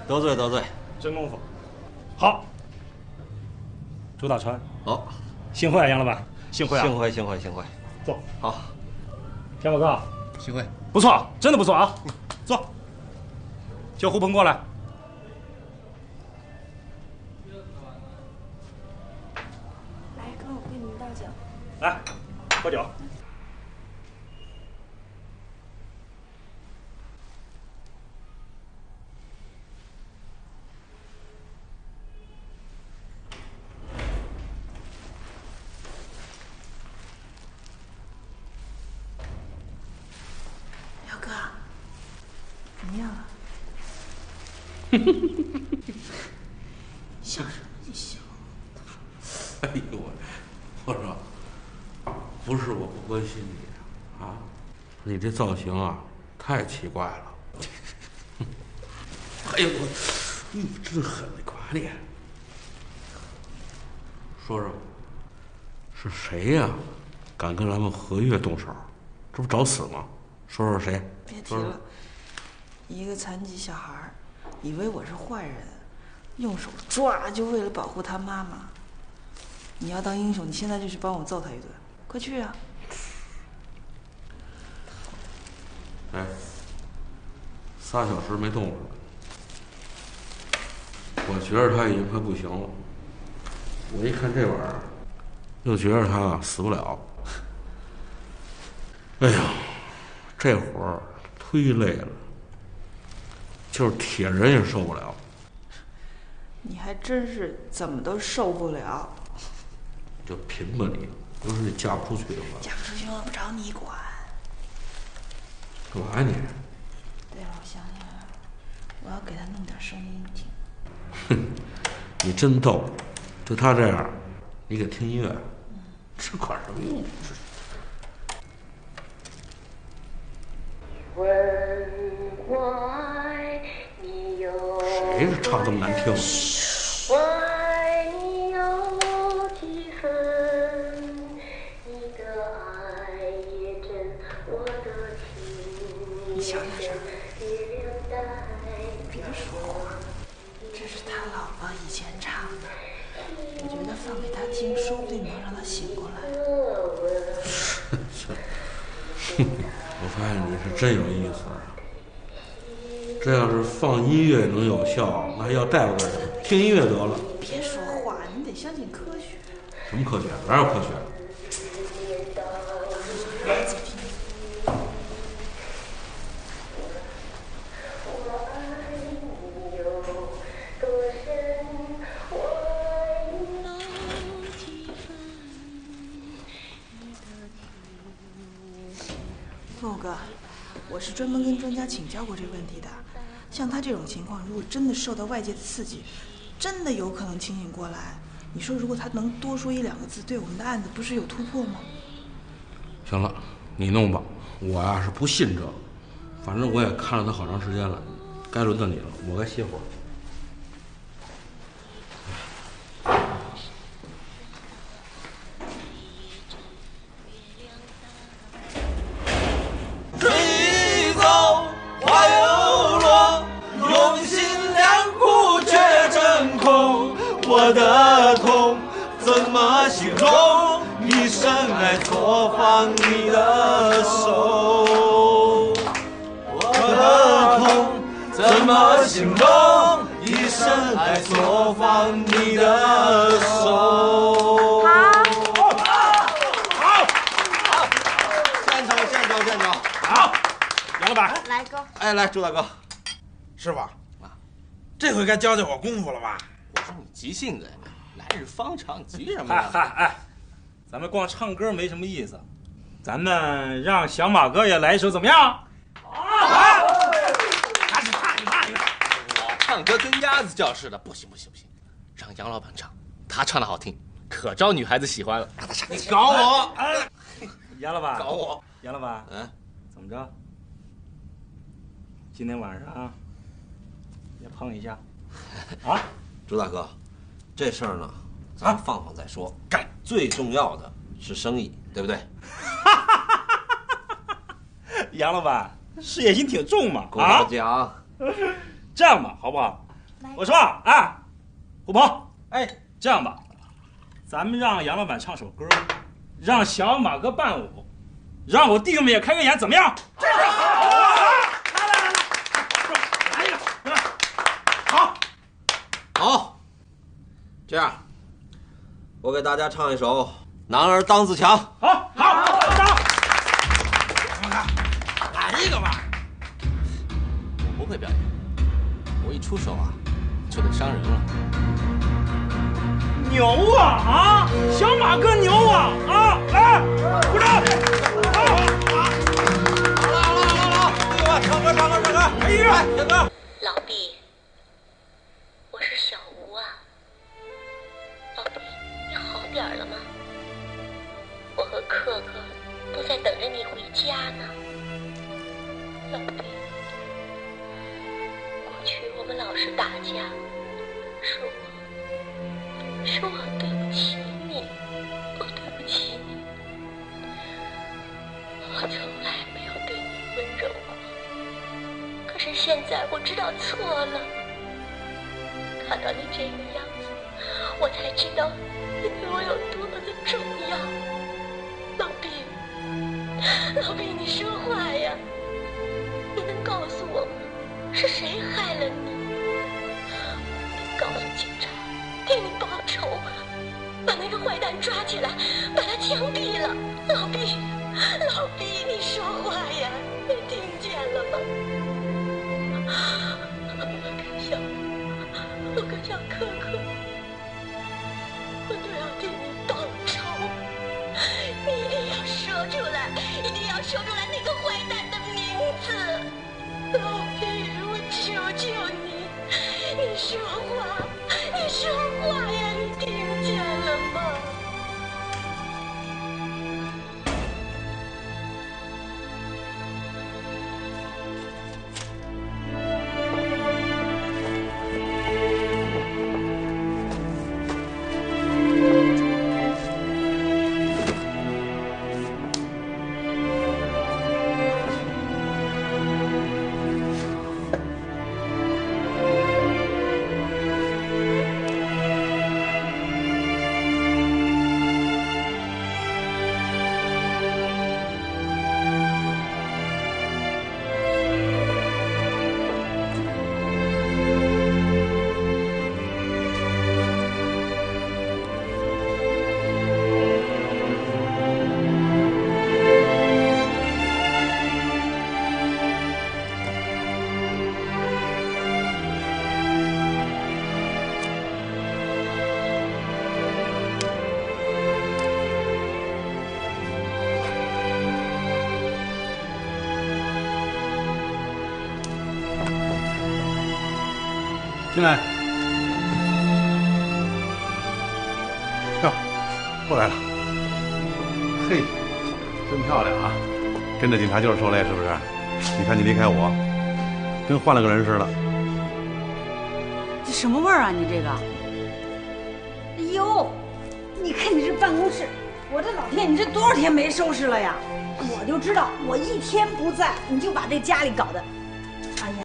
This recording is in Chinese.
得罪得罪，真功夫。好，朱大川，好，幸会啊，杨老板，幸会啊，幸会幸会幸会。坐。好，田宝哥，幸会。不错，真的不错啊。坐。叫胡鹏过来。来，哥，我给你们倒酒。来，喝酒。姚哥，怎么样了？笑什么？你笑。哎呦我说，不是我不关心你啊，你这造型啊太奇怪了。哎呦我，真狠的瓜你！说说，是谁呀？敢跟咱们和悦动手？这不找死吗？说说谁？别提了，一个残疾小孩，以为我是坏人，用手抓就为了保护他妈妈。你要当英雄，你现在就去帮我揍他一顿，快去啊！哎，3小时没动了，我觉得他已经快不行了。我一看这玩意儿，又觉得他死不了。哎呀，这活儿忒累了，就是铁人也受不了。你还真是怎么都受不了。就贫吧你，要是你嫁不出去的话，嫁不出去我不找你管。干嘛呀你？对了，我想起来了，我要给他弄点声音听。哼，你真逗，就他这样，你给听音乐，这管什么用？谁是唱这么难听？我爱你有几分，你的爱也真，我的情你小点声，月亮代别说话，这是他老婆以前唱的，我觉得放给他听，说不定能让他醒过来。我发现你是真有意思啊！这要是放音乐能有效，那还要大夫干什么？听音乐得了。别说话，你得相信科学。什么科学？哪有科学？来自己听。凤虎哥，我是专门跟专家请教过这个问题的。像他这种情况，如果真的受到外界的刺激，真的有可能清醒过来。你说，如果他能多说1、2个字，对我们的案子不是有突破吗？行了，你弄吧，我呀是不信这个，反正我也看了他好长时间了，该轮到你了，我该歇会儿。水走花又落，用心良苦却成空。我的痛怎么形容？一生爱错放你的手。我的痛怎么形容？一生爱错放你的手。见着。好，杨老板，来哥，哎，来，朱大哥，师傅啊，这回该教教我功夫了吧？我说你急性子，来日方长，急什么嗨呀？嗨哎，咱们光唱歌没什么意思，咱们让小马哥也来一首怎么样？啊！我唱歌跟鸭子叫似的，不行，让杨老板唱，他唱的好听，可招女孩子喜欢了。你搞我！杨老板，搞我！杨老板，怎么着？今天晚上也碰一下啊？朱大哥，这事儿呢，咱放放再说。干，最重要的是生意，对不对？杨老板，事业心挺重嘛。过奖。这样吧，好不好？我说啊，虎鹏，哎，这样吧，咱们让杨老板唱首歌，让小马哥伴舞，让我弟兄们也开个眼，怎么样？这是好啊！来一个，好，好，这样，我给大家唱一首《男儿当自强》。好，来一个吧。我不会表演，我一出手啊，就得伤人了。牛啊啊！小马哥牛啊啊！来，鼓掌！好，弟兄们，唱歌！哎呀，唱歌！老毕，我是小吴啊。老毕，你好点儿了吗？我和克克都在等着你回家呢。老毕，过去我们老是打架，是我对不起你，我对不起你，我从来没有对你温柔过。可是现在我知道错了，看到你这个样子，我才知道你对我有多么的重要。老毕，你说话呀！你能告诉我吗？是谁害了你？你告诉警察，替你报仇，把那个坏蛋抓起来，把他枪毙了。老毕，你说话呀！你听见了吗？我跟小可可，我都要替你报仇。你一定要说出来，一定要说出来那个坏蛋的名字。老毕，我求求你，你说话呀！你听见了吗？进来。哟，过来了。嘿，真漂亮啊！跟着警察就是受累，是不是？你看你离开我，跟换了个人似的。这什么味儿啊？你这个？哎呦，你看你这办公室，我这老天，你这多少天没收拾了呀？我就知道，我一天不在，你就把这家里搞得